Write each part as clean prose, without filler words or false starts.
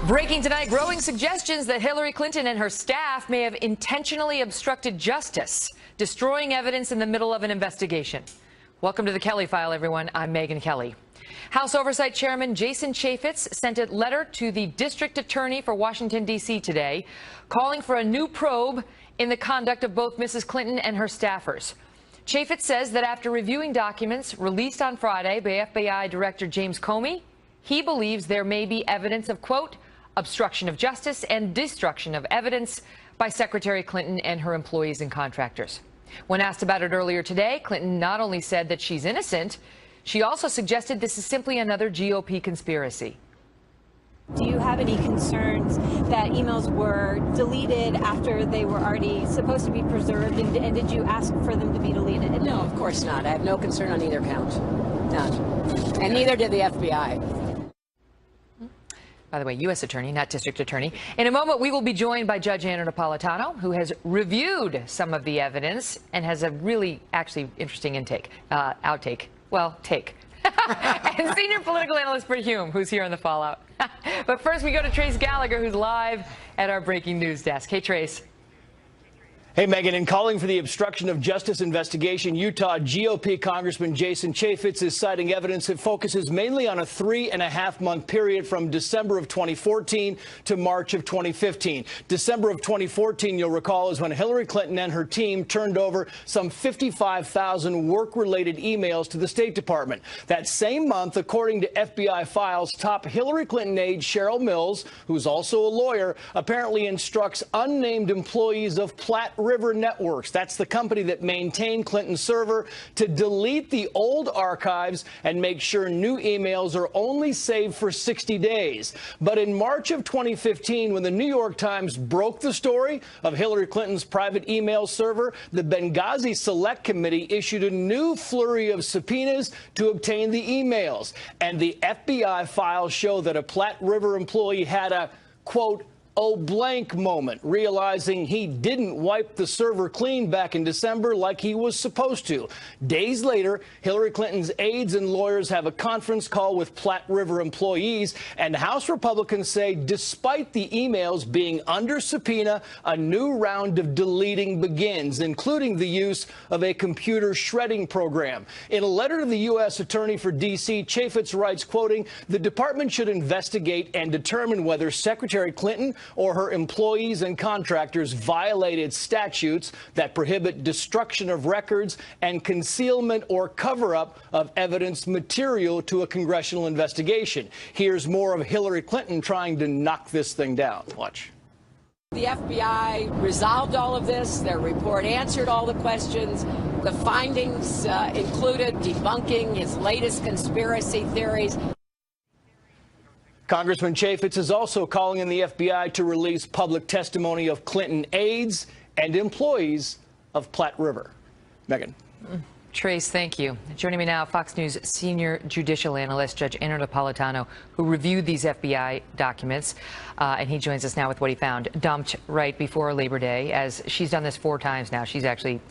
Breaking tonight, growing suggestions that Hillary Clinton and her staff may have intentionally obstructed justice, destroying evidence in the middle of an investigation. Welcome to the Kelly File, everyone. I'm Megyn Kelly. House Oversight Chairman Jason Chaffetz sent a letter to the district attorney for Washington, D.C. today, calling for a new probe in the conduct of both Mrs. Clinton and her staffers. Chaffetz says that after reviewing documents released on Friday by FBI Director James Comey, he believes there may be evidence of, quote, obstruction of justice and destruction of evidence by Secretary Clinton and her employees and contractors. When asked about it earlier today, Clinton not only said that she's innocent, she also suggested this is simply another GOP conspiracy. Do you have any concerns that emails were deleted after they were already supposed to be preserved, and did you ask for them to be deleted? No, of course not. I have no concern on either count. None. And neither did the FBI. By the way, U.S. attorney, not district attorney. In a moment, we will be joined by Judge Anna Napolitano, who has reviewed some of the evidence and has a really, actually interesting take. And senior political analyst Britt Hume, who's here on the Fallout. But first, we go to Trace Gallagher, who's live at our breaking news desk. Hey, Trace. Hey, Megyn, in calling for the obstruction of justice investigation, Utah GOP Congressman Jason Chaffetz is citing evidence that focuses mainly on a 3.5-month period from December of 2014 to March of 2015. December of 2014, you'll recall, is when Hillary Clinton and her team turned over some 55,000 work-related emails to the State Department. That same month, according to FBI files, top Hillary Clinton aide Cheryl Mills, who's also a lawyer, apparently instructs unnamed employees of Platte River Networks, that's the company that maintained Clinton's server, to delete the old archives and make sure new emails are only saved for 60 days. But in March of 2015, when the New York Times broke the story of Hillary Clinton's private email server, the Benghazi Select Committee issued a new flurry of subpoenas to obtain the emails. And the FBI files show that a Platte River employee had a, quote, oh blank moment, realizing he didn't wipe the server clean back in December like he was supposed to. Days later, Hillary Clinton's aides and lawyers have a conference call with Platte River employees, and House Republicans say despite the emails being under subpoena, a new round of deleting begins, including the use of a computer shredding program. In a letter to the U.S. Attorney for D.C., Chaffetz writes, quoting, the department should investigate and determine whether Secretary Clinton or her employees and contractors violated statutes that prohibit destruction of records and concealment or cover-up of evidence material to a congressional investigation. Here's more of Hillary Clinton trying to knock this thing down. Watch. The FBI resolved all of this. Their report answered all the questions. The findings included debunking his latest conspiracy theories. Congressman Chaffetz is also calling on the FBI to release public testimony of Clinton aides and employees of Platte River. Megyn. Trace, thank you. Joining me now, Fox News senior judicial analyst Judge Anna Napolitano, who reviewed these FBI documents, and he joins us now with what he found dumped right before Labor Day, as she's done this 4 times now. She's actually,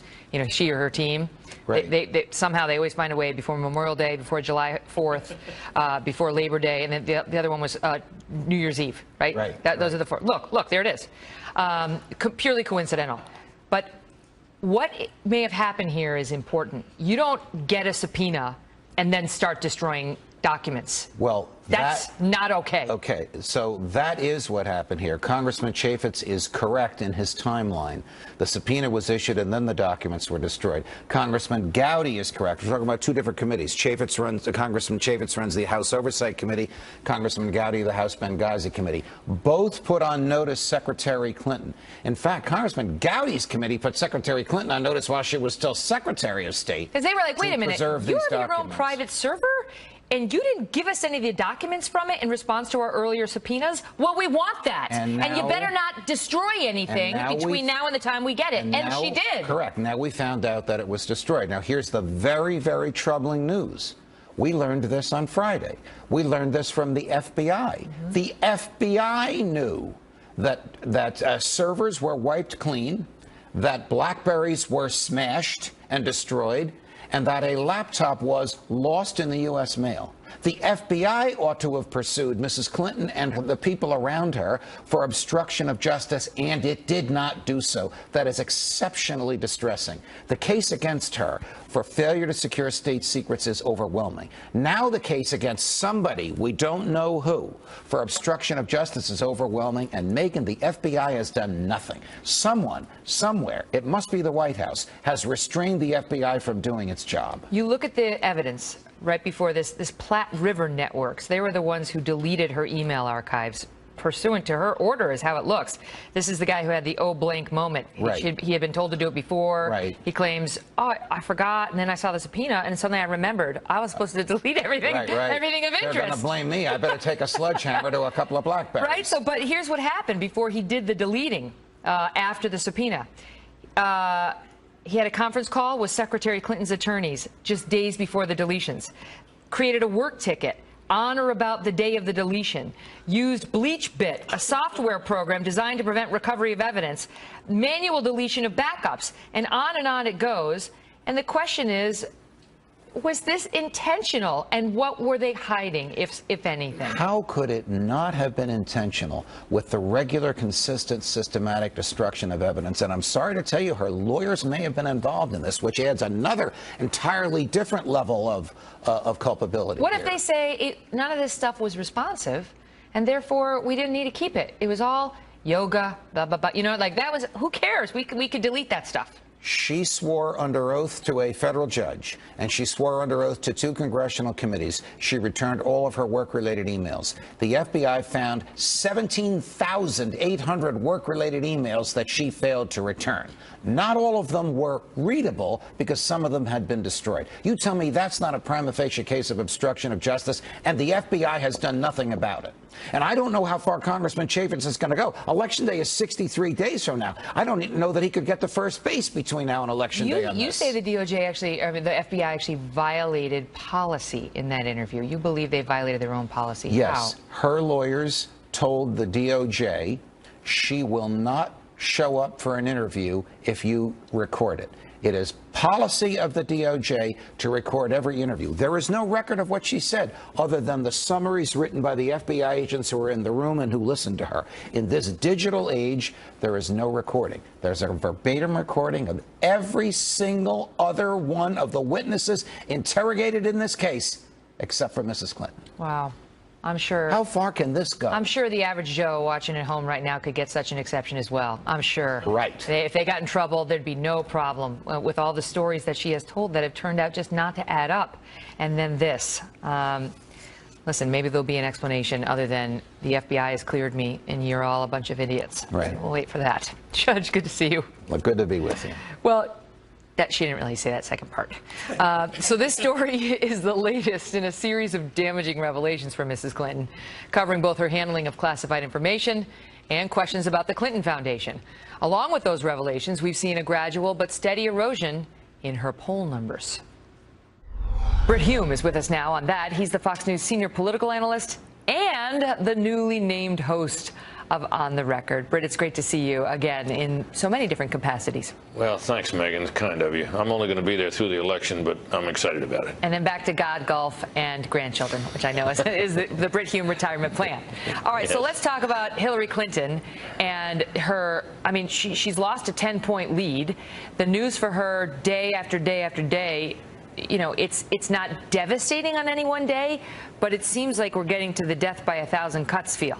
she or her team, right. They somehow they always find a way before Memorial Day, before July 4th, before Labor Day, and then the other one was New Year's Eve, right? Right. Those are the 4. Look, there it is. Purely coincidental. But what may have happened here is important. You don't get a subpoena and then start destroying documents. Well, that's not okay. Okay, so that is what happened here. Congressman Chaffetz is correct in his timeline. The subpoena was issued and then the documents were destroyed. Congressman Gowdy is correct. We're talking about 2 different committees. Congressman Chaffetz runs the House Oversight Committee. Congressman Gowdy, the House Benghazi Committee. Both put on notice Secretary Clinton. In fact, Congressman Gowdy's committee put Secretary Clinton on notice while she was still Secretary of State. Because they were like, wait a minute, you have your own private server? And you didn't give us any of the documents from it in response to our earlier subpoenas? Well, we want that. And you better not destroy anything between now and the time we get it. And she did. Correct. Now we found out that it was destroyed. Now here's the very, very troubling news. We learned this on Friday. We learned this from the FBI. The FBI knew that servers were wiped clean, that BlackBerries were smashed and destroyed, and that a laptop was lost in the U.S. mail. The FBI ought to have pursued Mrs. Clinton and the people around her for obstruction of justice, and it did not do so. That is exceptionally distressing. The case against her for failure to secure state secrets is overwhelming. Now the case against somebody, we don't know who, for obstruction of justice is overwhelming, and Megyn, the FBI has done nothing. Someone, somewhere, it must be the White House, has restrained the FBI from doing its job. You look at the evidence right before this Platte River Networks. They were the ones who deleted her email archives pursuant to her order, is how it looks. This is the guy who had the blank moment. Right. He had been told to do it before. Right. He claims, oh, I forgot, and then I saw the subpoena, and suddenly I remembered I was supposed to delete everything, everything of interest. They're going to blame me. I better take a sledgehammer to a couple of BlackBerries. Right. So, but here's what happened before he did the deleting after the subpoena. He had a conference call with Secretary Clinton's attorneys just days before the deletions, created a work ticket on or about the day of the deletion, used BleachBit, a software program designed to prevent recovery of evidence, manual deletion of backups, and on it goes. And the question is, was this intentional, and what were they hiding, if anything? How could it not have been intentional with the regular, consistent, systematic destruction of evidence? And I'm sorry to tell you, her lawyers may have been involved in this, which adds another entirely different level of culpability. What if they say none of this stuff was responsive, and therefore we didn't need to keep it? It was all yoga, blah, blah, blah. You know, like that was, who cares? We could delete that stuff. She swore under oath to a federal judge, and she swore under oath to 2 congressional committees. She returned all of her work-related emails. The FBI found 17,800 work-related emails that she failed to return. Not all of them were readable because some of them had been destroyed. You tell me that's not a prima facie case of obstruction of justice, and the FBI has done nothing about it. And I don't know how far Congressman Chaffetz is going to go. Election day is 63 days from now. I don't even know that he could get to first base between now and Election day on this. You say the DOJ actually, I mean, the FBI actually violated policy in that interview. You believe they violated their own policy. Yes. How? Her lawyers told the DOJ she will not show up for an interview if you record it. It is policy of the DOJ to record every interview. There is no record of what she said other than the summaries written by the FBI agents who were in the room and who listened to her. In this digital age, there is no recording. There's a verbatim recording of every single other one of the witnesses interrogated in this case, except for Mrs. Clinton. Wow. I'm sure. How far can this go? I'm sure the average Joe watching at home right now could get such an exception as well. I'm sure. Right. If they got in trouble, there'd be no problem with all the stories that she has told that have turned out just not to add up. And then this. Listen, maybe there'll be an explanation other than the FBI has cleared me and you're all a bunch of idiots. Right. We'll wait for that. Judge, good to see you. Well, good to be with you. Well, she didn't really say that second part. So this story is the latest in a series of damaging revelations from Mrs. Clinton, covering both her handling of classified information and questions about the Clinton Foundation. Along with those revelations, we've seen a gradual but steady erosion in her poll numbers. Britt Hume is with us now on that. He's the Fox News senior political analyst and the newly named host of On the Record. Britt, it's great to see you again in so many different capacities. Well, thanks, Megyn. It's kind of you. I'm only going to be there through the election, but I'm excited about it. And then back to God, golf, and grandchildren, which I know is the Britt Hume retirement plan. All right, so let's talk about Hillary Clinton and her. I mean, she's lost a 10-point lead. The news for her day after day after day, you know, it's not devastating on any one day, but it seems like we're getting to the death by 1,000 cuts feel.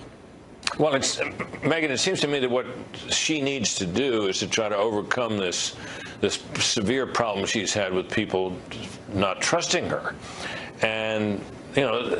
Well, Megyn, it seems to me that what she needs to do is to try to overcome this severe problem she's had with people not trusting her. And, you know,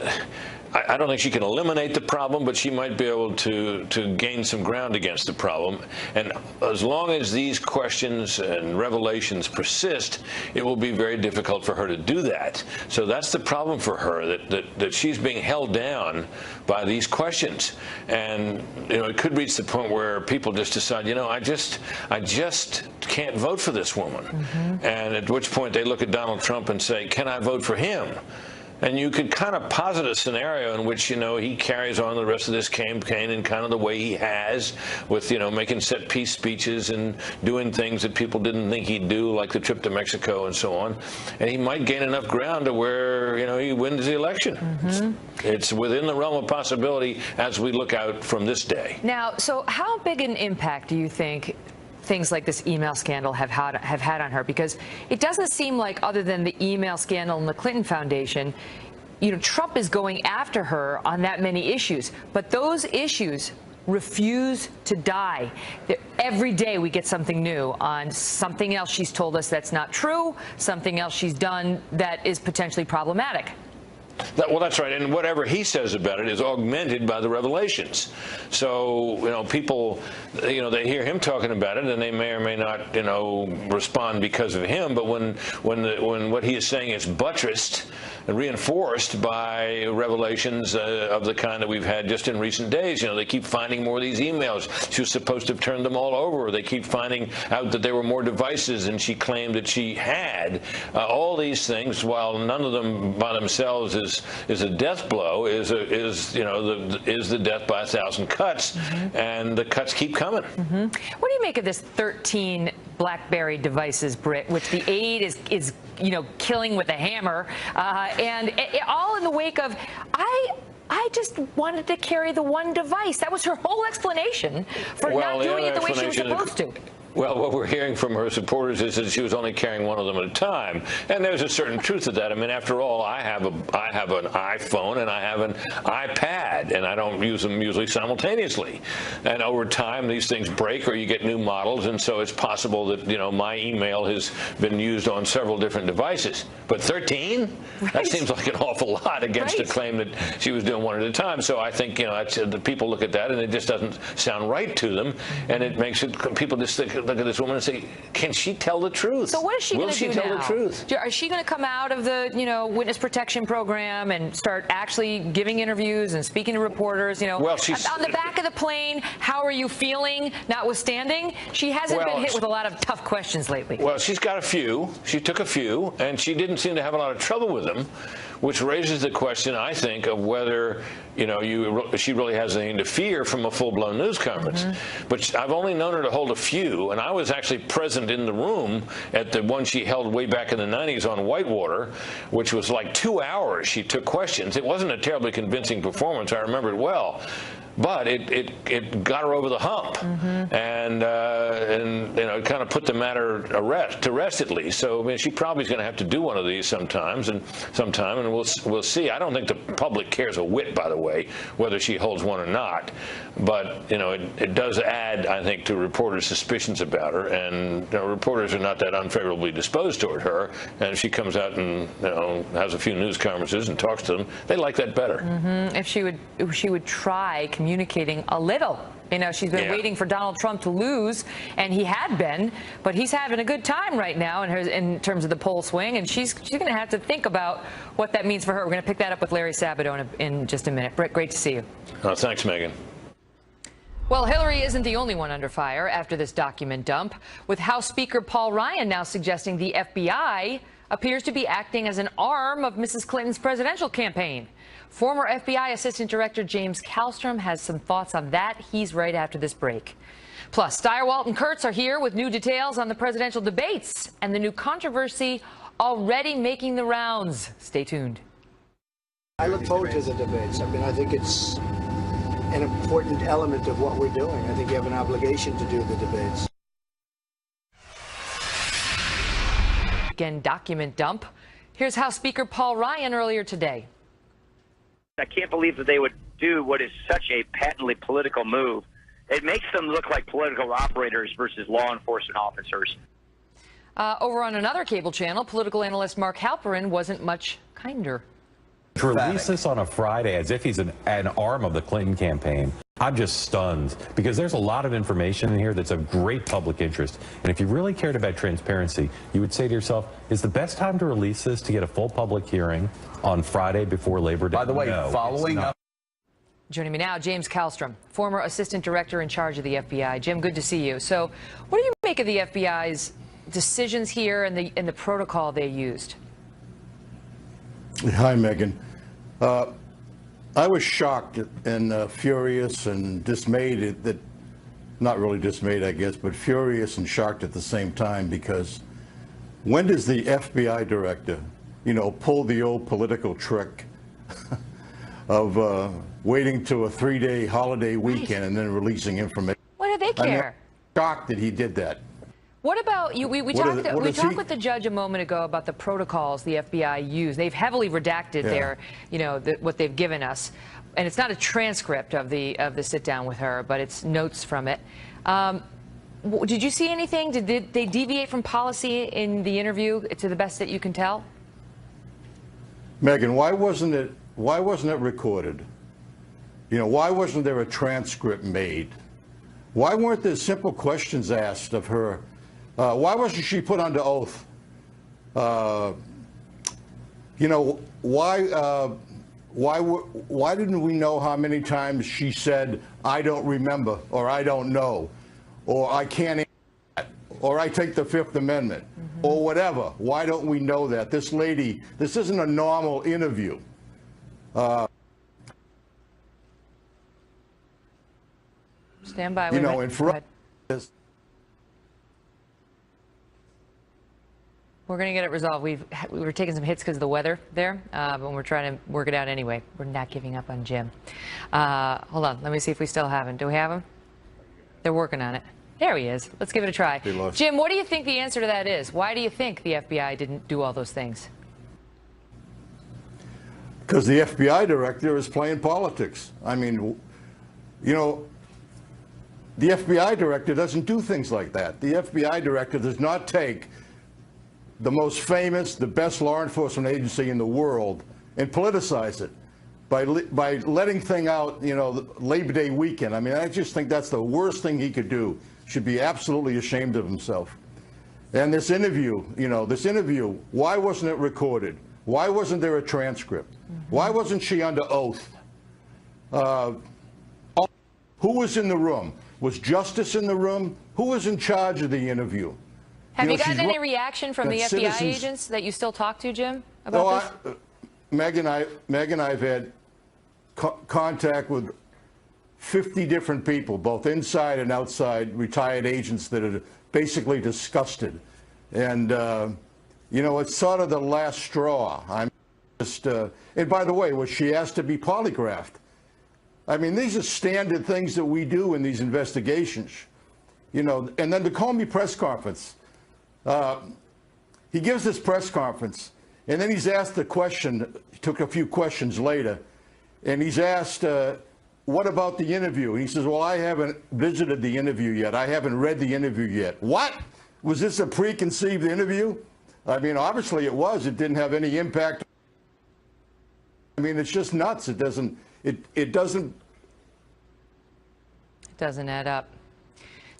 I don't think she can eliminate the problem, but she might be able to gain some ground against the problem. And as long as these questions and revelations persist, it will be very difficult for her to do that. So that's the problem for her, that she's being held down by these questions. And, you know, it could reach the point where people just decide, you know, I just can't vote for this woman. Mm-hmm. And at which point they look at Donald Trump and say, can I vote for him? And you could kind of posit a scenario in which, he carries on the rest of this campaign in kind of the way he has with, making set piece speeches and doing things that people didn't think he'd do, like the trip to Mexico and so on. And he might gain enough ground to where, he wins the election. It's within the realm of possibility as we look out from this day. Now, so how big an impact do you think things like this email scandal have had on her? Because it doesn't seem like, other than the email scandal and the Clinton Foundation, Trump is going after her on that many issues. But those issues refuse to die. Every day we get something new on something else she's told us that's not true, something else she's done that is potentially problematic. Well, that's right. And whatever he says about it is augmented by the revelations. So, people, they hear him talking about it and they may or may not, respond because of him. But when what he is saying is buttressed and reinforced by revelations of the kind that we've had just in recent days, they keep finding more of these emails. She was supposed to have turned them all over. They keep finding out that there were more devices than she claimed that she had. All these things, while none of them by themselves is a death blow, is the death by 1,000 cuts, and the cuts keep coming. What do you make of this 13 BlackBerry devices, Britt, which the aide is killing with a hammer, and all in the wake of I just wanted to carry the one device. That was her whole explanation for not doing it the way she was supposed to. Well, what we're hearing from her supporters is that she was only carrying one of them at a time, and there's a certain truth to that. I mean, after all, I have an iPhone and I have an iPad, and I don't use them usually simultaneously. And over time, these things break, or you get new models, and so it's possible that my email has been used on several different devices. But 13? Right. That seems like an awful lot against the claim that she was doing one at a time. So I think the people look at that, and it just doesn't sound right to them, and it makes people just look at this woman and say, can she tell the truth? So what is she going to do now? Will she tell the truth? Is she going to come out of the, witness protection program and start actually giving interviews and speaking to reporters? Well, she's on the back of the plane. How are you feeling? Notwithstanding, she hasn't been hit with a lot of tough questions lately. Well, she's got a few. She took a few, and she didn't seem to have a lot of trouble with them, which raises the question, I think, of whether she really has anything to fear from a full-blown news conference. But I've only known her to hold a few, and I was actually present in the room at the one she held way back in the 90s on Whitewater, which was like 2 hours she took questions. It wasn't a terribly convincing performance. I remember it well. But it got her over the hump, and it kind of put the matter to rest at least. So I mean, she probably is going to have to do one of these sometime, and we'll see. I don't think the public cares a whit, by the way, whether she holds one or not. But it does add, I think, to reporters' suspicions about her, and reporters are not that unfavorably disposed toward her. And if she comes out and has a few news conferences and talks to them, they like that better. If she would try communicating a little. She's been waiting for Donald Trump to lose, and he had been, but he's having a good time right now in terms of the poll swing, and she's going to have to think about what that means for her. We're going to pick that up with Larry Sabato in just a minute. Britt, great to see you. Thanks, Megan. Well, Hillary isn't the only one under fire after this document dump, with House Speaker Paul Ryan now suggesting the FBI appears to be acting as an arm of Mrs. Clinton's presidential campaign. Former FBI Assistant Director James Kallstrom has some thoughts on that. He's right after this break. Plus, Stirewalt and Kurtz are here with new details on the presidential debates and the new controversy already making the rounds. Stay tuned. I look forward to the debates. I mean, I think it's an important element of what we're doing. I think you have an obligation to do the debates. Again, document dump. Here's House Speaker Paul Ryan earlier today. I can't believe that they would do what is such a patently political move. It makes them look like political operators versus law enforcement officers. Over on another cable channel, political analyst Mark Halperin wasn't much kinder. To release this on a Friday as if he's an arm of the Clinton campaign, I'm just stunned, because there's a lot of information in here that's of great public interest. And if you really cared about transparency, you would say to yourself, is the best time to release this to get a full public hearing on Friday before Labor Day? By the way, following up. Joining me now, James Kallstrom, former assistant director in charge of the FBI. Jim, good to see you. So what do you make of the FBI's decisions here and the protocol they used? Hi, Megan. I was shocked and furious and dismayed that, not really dismayed, I guess, but furious and shocked at the same time, because when does the FBI director, pull the old political trick of waiting to a 3-day holiday weekend and then releasing information? Why do they care? I'm shocked that he did that. What about you? We talked with the judge a moment ago about the protocols the FBI use. They've heavily redacted their, what they've given us, and it's not a transcript of the sit down with her, but it's notes from it. Did you see anything? Did they deviate from policy in the interview, to the best that you can tell? Megan, why wasn't it recorded? Why wasn't there a transcript made? Why weren't there simple questions asked of her? Why wasn't she put under oath? Why didn't we know how many times she said, "I don't remember," or "I don't know," or "I can't answer that," or "I take the Fifth Amendment," or whatever? Why don't we know that? This lady, this isn't a normal interview. Stand by. And for us, we're going to get it resolved. We were taking some hits because of the weather there, but we're trying to work it out anyway. We're not giving up on Jim. Hold on. Let me see if we still have him. Do we have him? They're working on it. There he is. Let's give it a try. Jim, what do you think the answer to that is? Why do you think the FBI didn't do all those things? Because the FBI director is playing politics. I mean, the FBI director doesn't do things like that. The FBI director does not take the most famous, the best law enforcement agency in the world and politicize it by letting thing out, Labor Day weekend. I mean, I just think that's the worst thing he could do. Should be absolutely ashamed of himself. And this interview, why wasn't it recorded? Why wasn't there a transcript? Why wasn't she under oath? Who was in the room? Was Justice in the room? Who was in charge of the interview? Have you gotten any reaction from the FBI agents that you still talk to, Jim, about this? Megan, I've had contact with 50 different people, both inside and outside, retired agents that are basically disgusted. And, it's sort of the last straw. I'm just, and by the way, was she asked to be polygraphed? I mean, these are standard things that we do in these investigations, and then the Comey press conference. He gives this press conference, and then he's asked the question, took a few questions later, and he's asked, what about the interview? He says, well, I haven't visited the interview yet. I haven't read the interview yet. What? Was this a preconceived interview? I mean, obviously it was. It didn't have any impact. I mean, it's just nuts. It doesn't add up.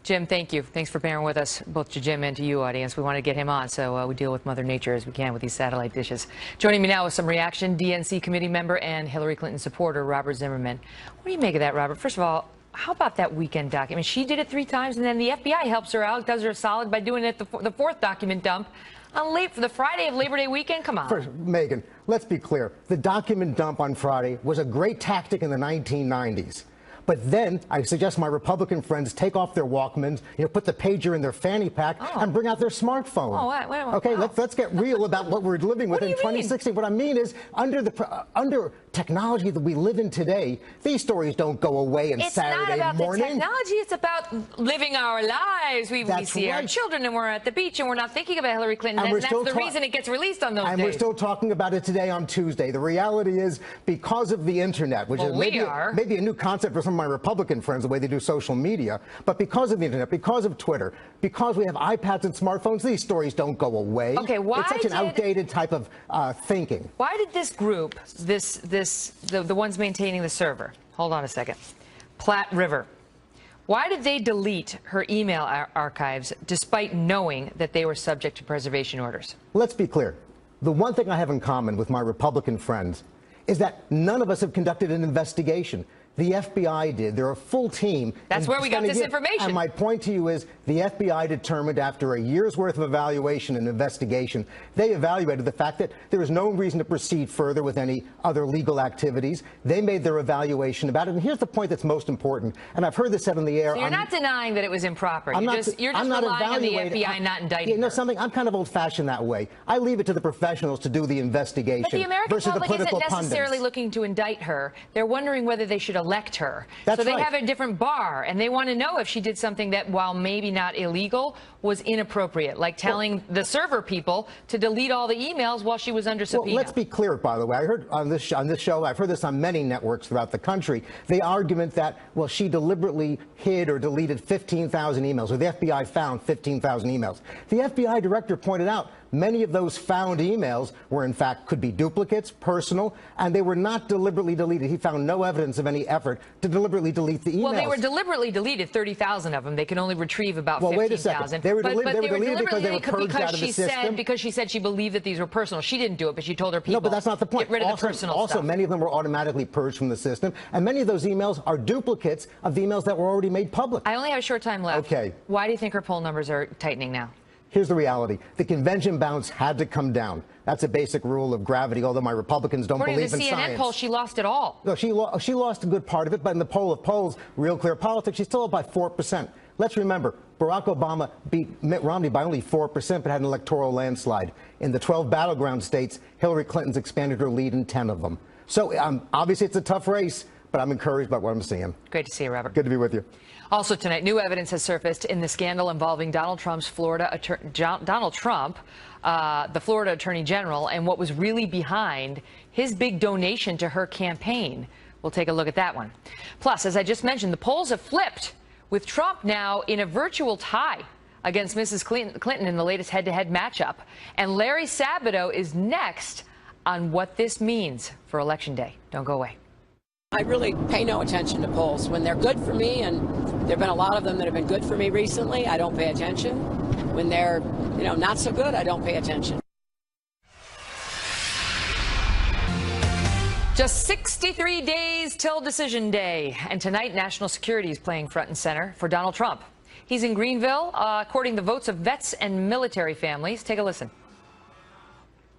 Jim, thank you. Thanks for bearing with us, both to Jim and to you, audience. We want to get him on, so we deal with Mother Nature as we can with these satellite dishes. Joining me now with some reaction, DNC committee member and Hillary Clinton supporter, Robert Zimmerman. What do you make of that, Robert? First of all, how about that weekend document? I mean, she did it 3 times, and then the FBI helps her out, does her a solid by doing it the 4th document dump for the Friday of Labor Day weekend. Come on. First, Megan, let's be clear. The document dump on Friday was a great tactic in the 1990s. But then I suggest my Republican friends take off their Walkmans, put the pager in their fanny pack and bring out their smartphone. Oh, wait, okay, let's get real about what we're living with in 2016. What I mean is, under technology that we live in today, these stories don't go away on Saturday morning. It's not about the technology. It's about living our lives. We see our children and we're at the beach and we're not thinking about Hillary Clinton. And that's the reason it gets released on those days. And we're still talking about it today on Tuesday. The reality is, because of the internet, which is maybe a new concept for some of my Republican friends, the way they do social media, but because of the internet, because of Twitter, because we have iPads and smartphones, these stories don't go away. Okay, why it's such an outdated type of thinking. Why did this group, the ones maintaining the server, hold on a second, Platte River, why did they delete her email archives despite knowing that they were subject to preservation orders? Let's be clear. The one thing I have in common with my Republican friends is that none of us have conducted an investigation. The FBI did. They're a full team. That's where we got this information. And my point to you is the FBI determined after a year's worth of evaluation and investigation, they evaluated the fact that there is no reason to proceed further with any other legal activities. They made their evaluation about it. And here's the point that's most important. And I've heard this said on the air. So you're not denying that it was improper. You're just relying on the FBI not indicting her. You know something? I'm kind of old-fashioned that way. I leave it to the professionals to do the investigation. But the American versus public the political isn't necessarily pundits. looking to indict her. They're wondering whether they should elect her. That's so they right. have a different bar, and they want to know if she did something that, while maybe not illegal, was inappropriate, like telling the server people to delete all the emails while she was under subpoena. Well, let's be clear, by the way. I heard on this show, I've heard this on many networks throughout the country, the argument that, well, she deliberately hid or deleted 15,000 emails, or the FBI found 15,000 emails. The FBI director pointed out many of those found emails were, in fact, could be duplicates, personal, and they were not deliberately deleted. He found no evidence of any effort to deliberately delete the emails. Well, they were deliberately deleted, 30,000 of them. They can only retrieve about 15,000. Wait a second. They were deleted because they were purged out of the system. Because she said she believed that these were personal. She didn't do it, but she told her people. No, but that's not the point. Get rid of the personal also, stuff. many of them were automatically purged from the system, and many of those emails are duplicates of the emails that were already made public. I only have a short time left. Okay. Why do you think her poll numbers are tightening now? Here's the reality. The convention bounce had to come down. That's a basic rule of gravity, although my Republicans don't believe in science. According to the CNN poll, she lost it all. No, she lost a good part of it, but in the poll of polls, Real Clear Politics, she's still up by 4%. Let's remember, Barack Obama beat Mitt Romney by only 4%, but had an electoral landslide. In the 12 battleground states, Hillary Clinton's expanded her lead in 10 of them. So obviously it's a tough race, but I'm encouraged by what I'm seeing. Great to see you, Robert. Good to be with you. Also tonight, new evidence has surfaced in the scandal involving Donald Trump, the Florida Attorney General, and what was really behind his big donation to her campaign. We'll take a look at that one. Plus, as I just mentioned, the polls have flipped, with Trump now in a virtual tie against Mrs. Clinton in the latest head-to-head matchup. And Larry Sabato is next on what this means for Election Day. Don't go away. I really pay no attention to polls. When they're good for me, and there have been a lot of them that have been good for me recently, I don't pay attention. When they're, not so good, I don't pay attention. Just 63 days till Decision Day, and tonight national security is playing front and center for Donald Trump. He's in Greenville, courting the votes of vets and military families. Take a listen.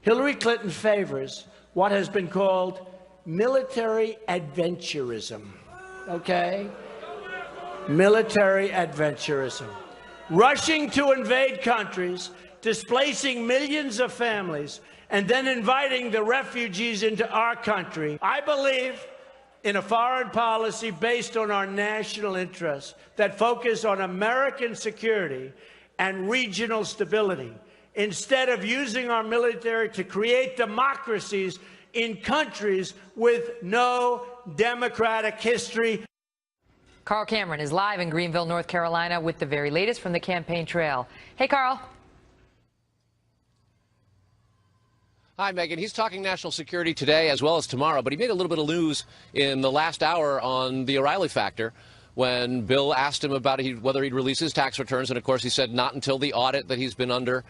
Hillary Clinton favors what has been called military adventurism, okay? Military adventurism. Rushing to invade countries, displacing millions of families, and then inviting the refugees into our country. I believe in a foreign policy based on our national interests that focus on American security and regional stability, instead of using our military to create democracies in countries with no democratic history. Carl Cameron is live in Greenville, North Carolina, with the very latest from the campaign trail. Hey, Carl. Hi, Megan. He's talking national security today as well as tomorrow, but he made a little bit of news in the last hour on the O'Reilly factor when Bill asked him about whether he'd release his tax returns, and of course he said not until the audit that he's been under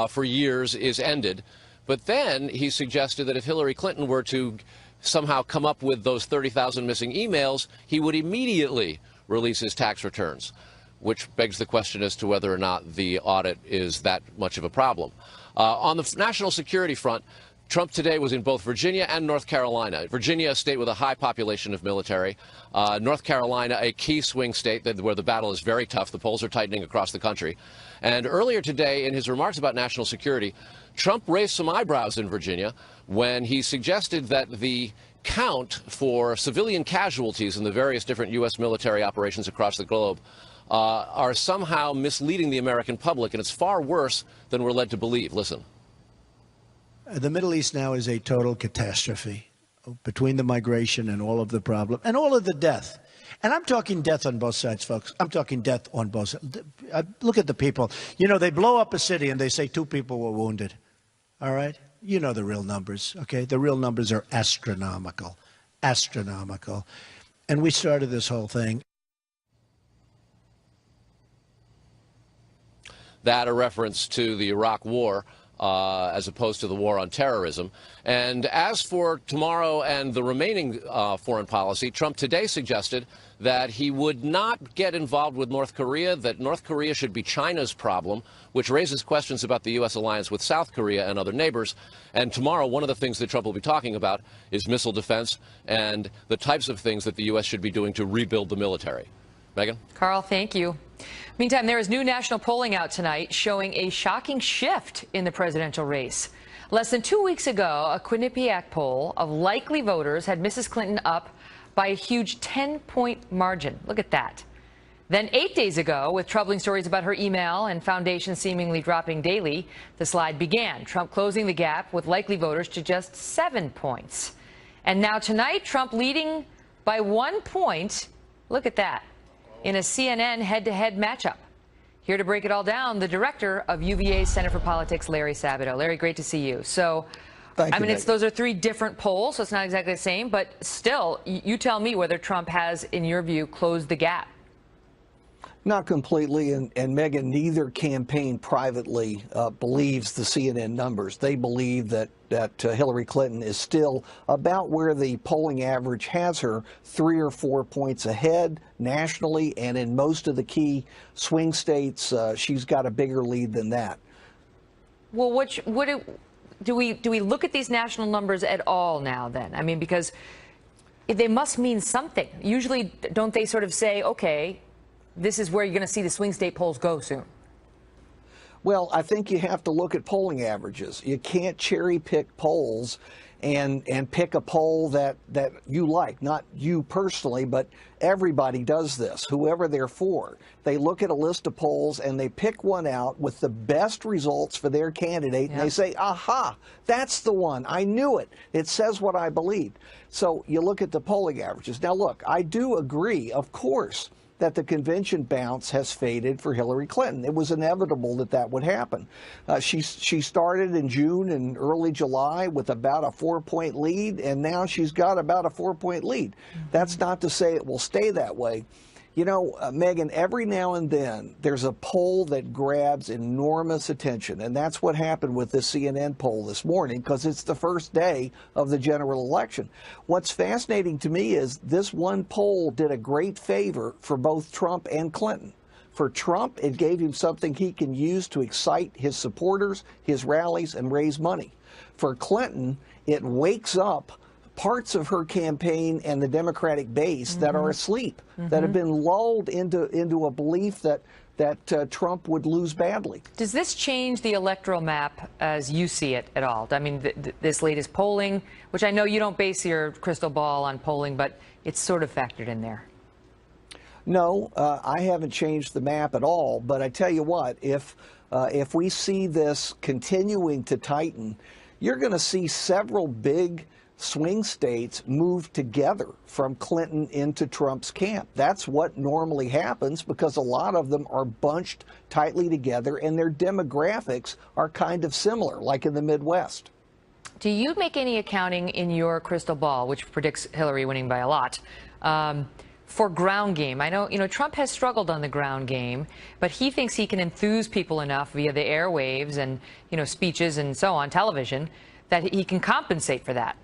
for years is ended. But then he suggested that if Hillary Clinton were to somehow come up with those 30,000 missing emails, he would immediately release his tax returns, which begs the question as to whether or not the audit is that much of a problem. On the national security front, Trump today was in both Virginia and North Carolina. Virginia, a state with a high population of military. North Carolina, a key swing state where the battle is very tough. The polls are tightening across the country. And earlier today, in his remarks about national security, Trump raised some eyebrows in Virginia when he suggested that the count for civilian casualties in the various different U.S. military operations across the globe are somehow misleading the American public, and it's far worse than we're led to believe. Listen. The Middle East now is a total catastrophe between the migration and all of the problem and all of the death. And I'm talking death on both sides, folks. I'm talking death on both sides. Look at the people. They blow up a city and they say 2 people were wounded. All right? You know the real numbers, okay? The real numbers are astronomical. Astronomical. And we started this whole thing. That a reference to the Iraq War. as opposed to the war on terrorism. And as for tomorrow and the remaining foreign policy, Trump today suggested that he would not get involved with North Korea, that North Korea should be China's problem, which raises questions about the U.S. alliance with South Korea and other neighbors. And tomorrow, one of the things that Trump will be talking about is missile defense and the types of things that the U.S. should be doing to rebuild the military. Megan? Carl, thank you. Meantime, there is new national polling out tonight showing a shocking shift in the presidential race. Less than 2 weeks ago, a Quinnipiac poll of likely voters had Mrs. Clinton up by a huge 10-point margin. Look at that. Then 8 days ago, with troubling stories about her email and foundation seemingly dropping daily, the slide began, Trump closing the gap with likely voters to just 7 points. And now tonight, Trump leading by 1 point. Look at that. In a CNN head-to-head matchup. Here to break it all down, the director of UVA's Center for Politics, Larry Sabato. Larry, great to see you. So, Thank you, those are three different polls, so it's not exactly the same, but still, you tell me whether Trump has, in your view, closed the gap. Not completely, and Megan, neither campaign privately believes the CNN numbers. They believe that Hillary Clinton is still about where the polling average has her, 3 or 4 points ahead nationally, and in most of the key swing states, she's got a bigger lead than that. Well, do we look at these national numbers at all now then? I mean, because they must mean something. Usually, don't they sort of say, okay, this is where you're going to see the swing state polls go soon? Well, I think you have to look at polling averages. You can't cherry pick polls and pick a poll that you like, not you personally, but everybody does this, whoever they're for. They look at a list of polls and they pick one out with the best results for their candidate, and they say, aha, that's the one. I knew it. It says what I believed. So you look at the polling averages. Now, look, I do agree, of course, that the convention bounce has faded for Hillary Clinton. It was inevitable that that would happen. She started in June and early July with about a 4-point lead, and now she's got about a 4-point lead. That's not to say it will stay that way. You know, Megan, every now and then there's a poll that grabs enormous attention, and that's what happened with this CNN poll this morning because it's the first day of the general election. What's fascinating to me is this one poll did a great favor for both Trump and Clinton. For Trump, it gave him something he can use to excite his supporters, his rallies, and raise money. For Clinton, it wakes up parts of her campaign and the Democratic base that are asleep, that have been lulled into a belief that Trump would lose badly. Does this change the electoral map as you see it at all? I mean, this latest polling, which I know you don't base your crystal ball on polling, but it's sort of factored in there. No, I haven't changed the map at all. But I tell you what, if we see this continuing to tighten, you're going to see several big swing states move together from Clinton into Trump's camp. That's what normally happens because a lot of them are bunched tightly together and their demographics are kind of similar, like in the Midwest. Do you make any accounting in your crystal ball, which predicts Hillary winning by a lot, for ground game? I know, Trump has struggled on the ground game, but he thinks he can enthuse people enough via the airwaves and, speeches and so on, television, that he can compensate for that.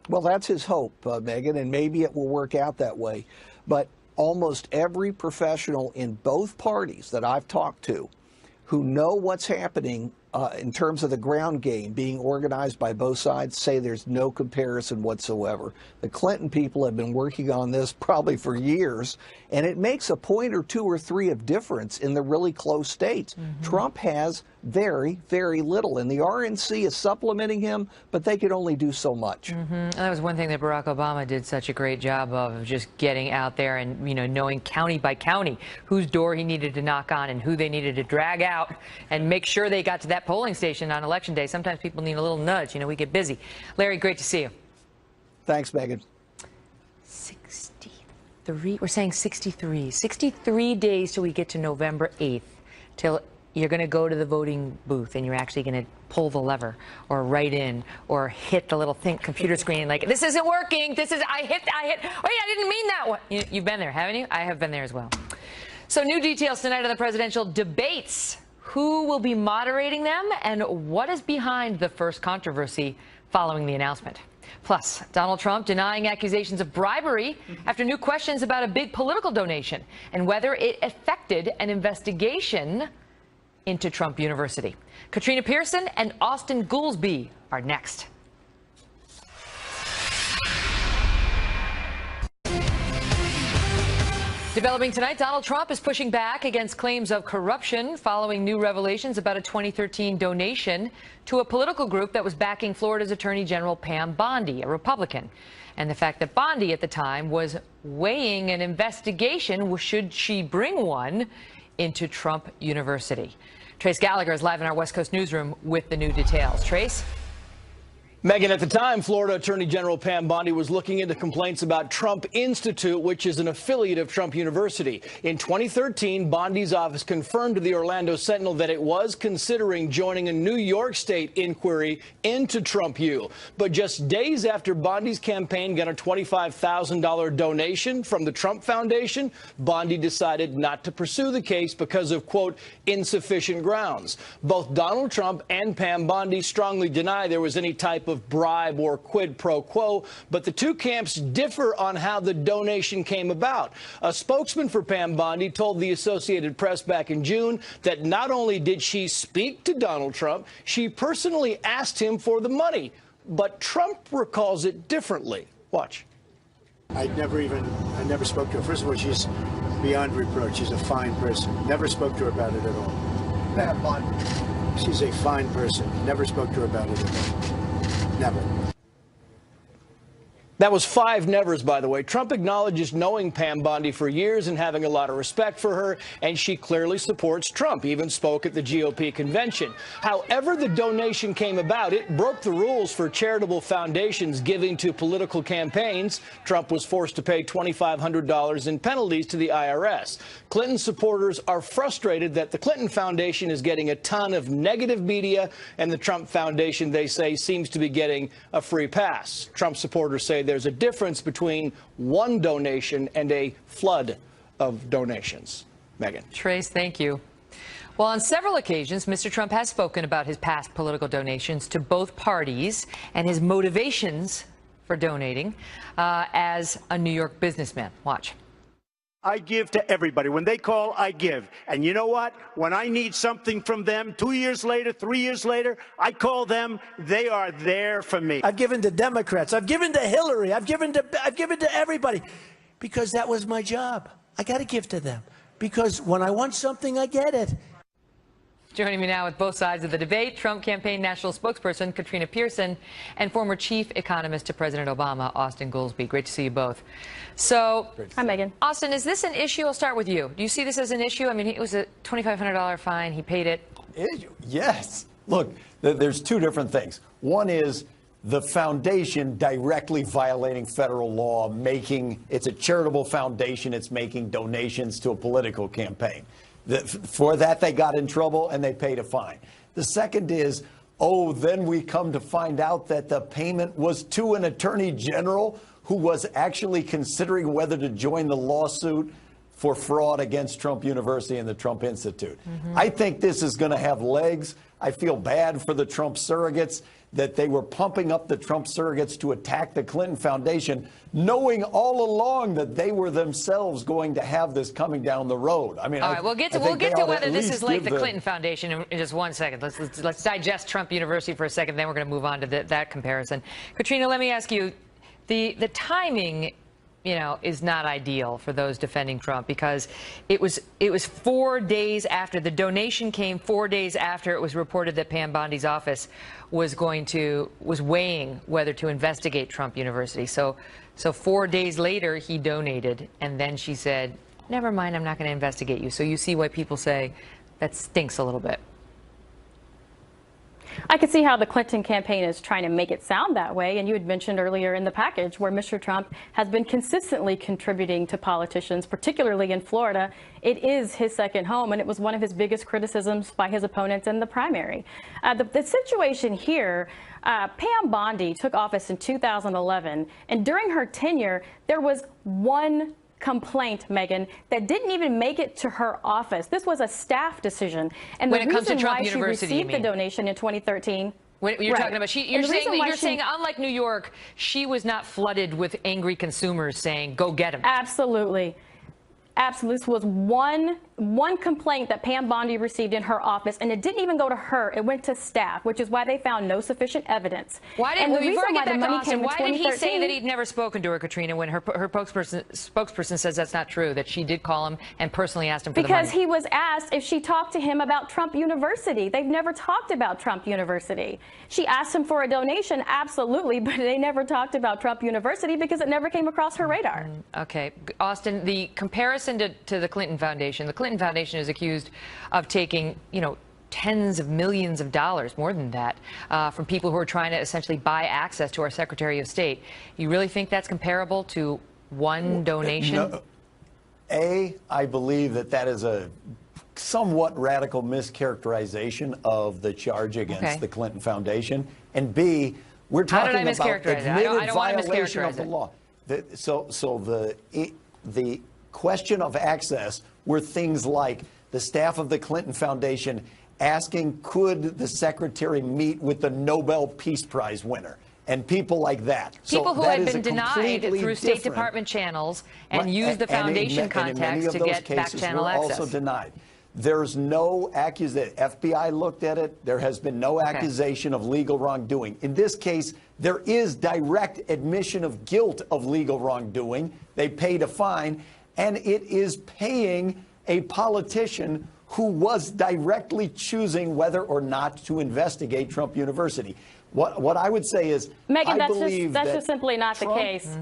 Well, that's his hope, Megan, and maybe it will work out that way. But almost every professional in both parties that I've talked to who know what's happening in terms of the ground game being organized by both sides say there's no comparison whatsoever. The Clinton people have been working on this probably for years, and it makes a point or two or three of difference in the really close states. Trump has very, very little, and the RNC is supplementing him, but they can only do so much. And that was one thing that Barack Obama did such a great job of just getting out there and, knowing county by county whose door he needed to knock on and who they needed to drag out and make sure they got to that polling station on Election Day. Sometimes people need a little nudge. We get busy. Larry, great to see you. Thanks, Megan. 63. We're saying 63. 63 days till we get to November 8th, till you're going to go to the voting booth and you're actually going to pull the lever or write in or hit the little computer screen like, this isn't working. I hit. Oh, yeah, I didn't mean that one. You've been there, haven't you? I have been there as well. So new details tonight on the presidential debates. who will be moderating them and what is behind the first controversy following the announcement. Plus, Donald Trump denying accusations of bribery after new questions about a big political donation and whether it affected an investigation into Trump University. Katrina Pearson and Austin Goolsbee are next. Developing tonight, Donald Trump is pushing back against claims of corruption following new revelations about a 2013 donation to a political group that was backing Florida's Attorney General Pam Bondi, a Republican, and the fact that Bondi at the time was weighing an investigation, should she bring one, into Trump University. Trace Gallagher is live in our West Coast newsroom with the new details. Trace? Megan, at the time, Florida Attorney General Pam Bondi was looking into complaints about Trump Institute, which is an affiliate of Trump University. In 2013, Bondi's office confirmed to the Orlando Sentinel that it was considering joining a New York State inquiry into Trump U. But just days after Bondi's campaign got a $25,000 donation from the Trump Foundation, Bondi decided not to pursue the case because of, quote, insufficient grounds. Both Donald Trump and Pam Bondi strongly deny there was any type of bribe or quid pro quo, but the two camps differ on how the donation came about. A spokesman for Pam Bondi told the Associated Press back in June that not only did she speak to Donald Trump, she personally asked him for the money. But Trump recalls it differently. Watch. I never spoke to her. First of all, she's beyond reproach. She's a fine person. Never spoke to her about it at all. Pam Bondi. She's a fine person. Never spoke to her about it at all. Never. That was 5 nevers, by the way. Trump acknowledges knowing Pam Bondi for years and having a lot of respect for her, and she clearly supports Trump, even spoke at the GOP convention. However the donation came about, it broke the rules for charitable foundations giving to political campaigns. Trump was forced to pay $2,500 in penalties to the IRS. Clinton supporters are frustrated that the Clinton Foundation is getting a ton of negative media, and the Trump Foundation, they say, seems to be getting a free pass. Trump supporters say there's a difference between one donation and a flood of donations. Megan. Trace, thank you. Well, on several occasions, Mr. Trump has spoken about his past political donations to both parties and his motivations for donating as a New York businessman. Watch. I give to everybody. When they call, I give. And you know what? When I need something from them, 2 years later, 3 years later, I call them. They are there for me. I've given to Democrats. I've given to Hillary. I've given to everybody because that was my job. I got to give to them because when I want something, I get it. Joining me now with both sides of the debate, Trump campaign national spokesperson Katrina Pearson and former chief economist to President Obama, Austin Goolsbee. Great to see you both. So, hi, Megan. Austin, is this an issue? I'll start with you. Do you see this as an issue? I mean, it was a $2,500 fine. He paid it. Yes. Look, there's two different things. One is the foundation directly violating federal law, it's a charitable foundation. It's making donations to a political campaign. For that, they got in trouble and they paid a fine. The second is, then we come to find out that the payment was to an attorney general who was actually considering whether to join the lawsuit for fraud against Trump University and the Trump Institute. I think this is going to have legs. I feel bad for the Trump surrogates that they were pumping up the Trump surrogates to attack the Clinton Foundation, knowing all along that they were themselves going to have this coming down the road. I mean, all right, we'll get to whether this is like the Clinton Foundation in just 1 second. Let's digest Trump University for a second, then we're going to move on to that comparison. Katrina, let me ask you, the timing, is not ideal for those defending Trump because it was 4 days after the donation came, 4 days after it was reported that Pam Bondi's office was weighing whether to investigate Trump University. So 4 days later he donated, and then she said, "Never mind, I'm not going to investigate you." So you see why people say that stinks a little bit. I could see how the Clinton campaign is trying to make it sound that way. And you had mentioned earlier in the package where Mr. Trump has been consistently contributing to politicians, particularly in Florida. It is his second home, and it was one of his biggest criticisms by his opponents in the primary. The situation here, Pam Bondi took office in 2011, and during her tenure, there was one complaint, Megyn, that didn't even make it to her office. This was a staff decision. And when the it comes to reason Trump why University, she received the donation in 2013. When you're talking about, you're saying unlike New York, she was not flooded with angry consumers saying, go get him. Absolutely. Absolutely. This was one complaint that Pam Bondi received in her office, and it didn't even go to her. It went to staff, which is why they found no sufficient evidence. Why didn't we before I get back to Austin, why did he say that he'd never spoken to her, Katrina, when her spokesperson says that's not true, that she did call him and personally asked him for the money? Because he was asked if she talked to him about Trump University. They've never talked about Trump University. She asked him for a donation, absolutely, but they never talked about Trump University because it never came across her radar. Okay. Austin, the comparison to the Clinton Foundation. The Clinton Foundation is accused of taking, tens of millions of dollars, more than that, from people who are trying to essentially buy access to our Secretary of State. You really think that's comparable to one donation? No. I believe that is a somewhat radical mischaracterization of the charge against the Clinton Foundation. And B, we're talking about admitted violation of the law. The question of access were things like the staff of the Clinton Foundation asking, could the secretary meet with the Nobel Peace Prize winner? And people like that. People who had been denied through State Department channels and used the foundation contacts to get back channel access. Also denied. There's no accusation. FBI looked at it. There has been no accusation of legal wrongdoing. In this case, there is direct admission of guilt of legal wrongdoing. They paid a fine, and it is paying a politician who was directly choosing whether or not to investigate Trump University. What I would say is, Megyn, that's just simply not the case.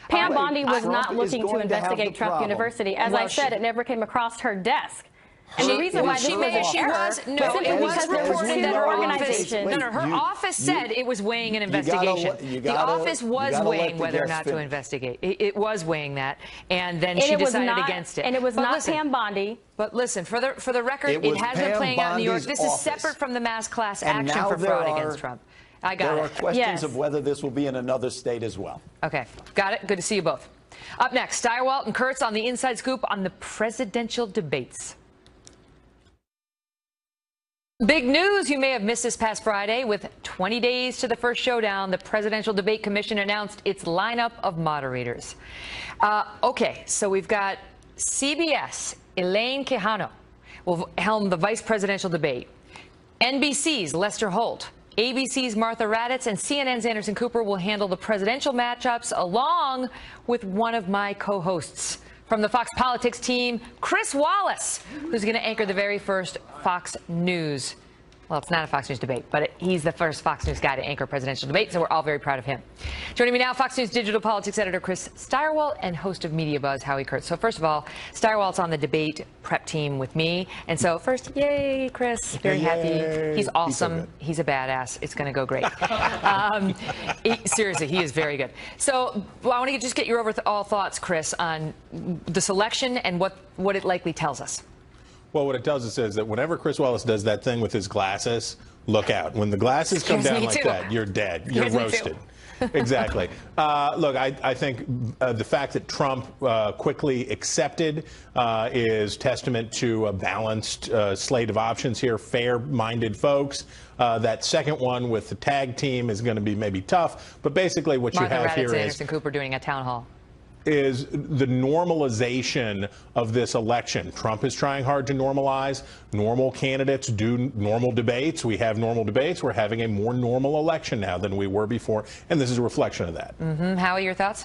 Pam Bondi was not looking to investigate Trump University. As I said, it never came across her desk. And the reason why this was an error it was reported that her organization, her office said it was weighing an investigation. The office was weighing whether or not to investigate. It was weighing that, and then she decided against it. And it was not Pam Bondi. But listen, for the record, it has been playing out in New York. This is separate from the mass class action for fraud against Trump. I got it. There are questions of whether this will be in another state as well. Okay, got it. Good to see you both. Up next, Stirewalt and Kurtz on the inside scoop on the presidential debates. Big news you may have missed this past Friday. With 20 days to the first showdown, the Presidential Debate Commission announced its lineup of moderators. Okay, so we've got CBS, Elaine Quijano will helm the vice presidential debate. NBC's Lester Holt, ABC's Martha Raddatz, and CNN's Anderson Cooper will handle the presidential matchups along with one of my co-hosts from the Fox Politics team, Chris Wallace, who's going to anchor the very first Fox News. Well, it's not a Fox News debate, but he's the first Fox News guy to anchor presidential debate, so we're all very proud of him. Joining me now, Fox News digital politics editor Chris Stirewalt and host of Media Buzz, Howie Kurtz. So first of all, Stirewalt's on the debate prep team with me. And so first, yay, Chris. Very happy. He's awesome. He's a badass. It's going to go great. Seriously, he is very good. So I want to just get your overall thoughts, Chris, on the selection and what it likely tells us. Well, what it tells us is that whenever Chris Wallace does that thing with his glasses, look out. When the glasses come down like that, you're dead. You're roasted. Exactly. Look, I think the fact that Trump quickly accepted is testament to a balanced slate of options here, fair-minded folks. That second one with the tag team is going to be maybe tough, but basically what Martha you have Raddatz here and is Anderson Cooper doing a town hall. Is the normalization of this election. Trump is trying hard to normalize. Normal candidates do normal debates. We have normal debates. We're having a more normal election now than we were before, and this is a reflection of that. Howie, your thoughts?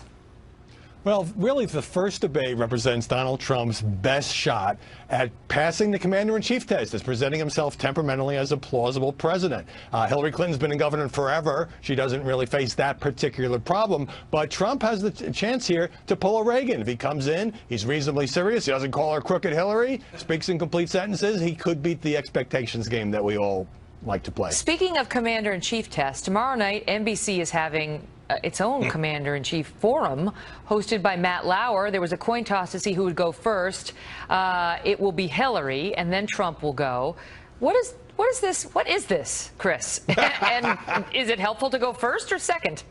Well, really, the first debate represents Donald Trump's best shot at passing the commander-in-chief test, as presenting himself temperamentally as a plausible president. Hillary Clinton's been in government forever. She doesn't really face that particular problem. But Trump has the chance here to pull a Reagan. If he comes in, he's reasonably serious. He doesn't call her crooked Hillary, speaks in complete sentences. He could beat the expectations game that we all like to play. Speaking of commander-in-chief tests, tomorrow night, NBC is having its own commander-in-chief forum hosted by Matt Lauer. There was a coin toss to see who would go first. It will be Hillary, and then Trump will go. What is this? What is this, Chris? And is it helpful to go first or second?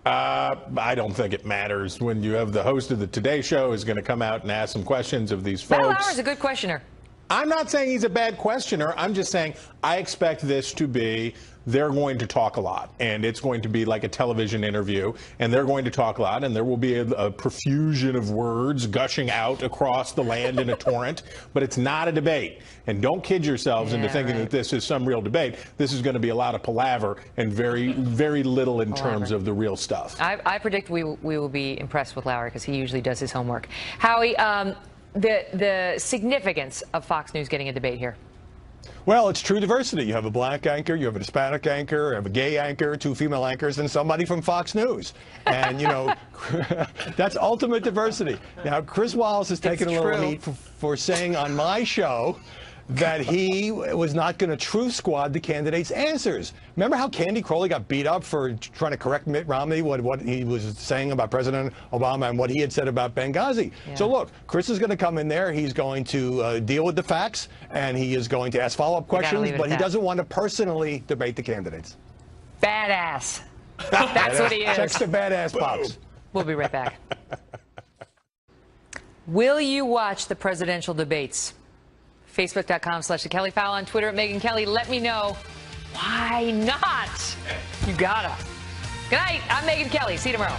I don't think it matters when you have the host of the Today Show is going to come out and ask some questions of these folks. Matt Lauer's a good questioner. I'm not saying he's a bad questioner. I'm just saying I expect this to be, they're going to talk a lot, and it's going to be like a television interview, and they're going to talk a lot, and there will be a profusion of words gushing out across the land in a torrent, but it's not a debate. And don't kid yourselves into thinking that this is some real debate. This is going to be a lot of palaver and very, very little in terms of the real stuff. I predict we will be impressed with Lauer because he usually does his homework. Howie, the significance of Fox News getting a debate here. Well, it's true diversity. You have a black anchor, you have a Hispanic anchor, you have a gay anchor, 2 female anchors, and somebody from Fox News. And, you know, that's ultimate diversity. Now, Chris Wallace has taken a little heat for saying on my show that he was not going to truth squad the candidates' answers. Remember how Candy Crowley got beat up for trying to correct Mitt Romney, what he was saying about President Obama and what he had said about Benghazi? Yeah. So look, Chris is going to come in there. He's going to deal with the facts, and he is going to ask follow-up questions, but he doesn't want to personally debate the candidates. Badass. That's what he is. Checks the badass box. We'll be right back. Will you watch the presidential debates? Facebook.com/The Kelly File, on Twitter @Megyn Kelly. Let me know. Why not? You gotta. Good night. I'm Megyn Kelly. See you tomorrow.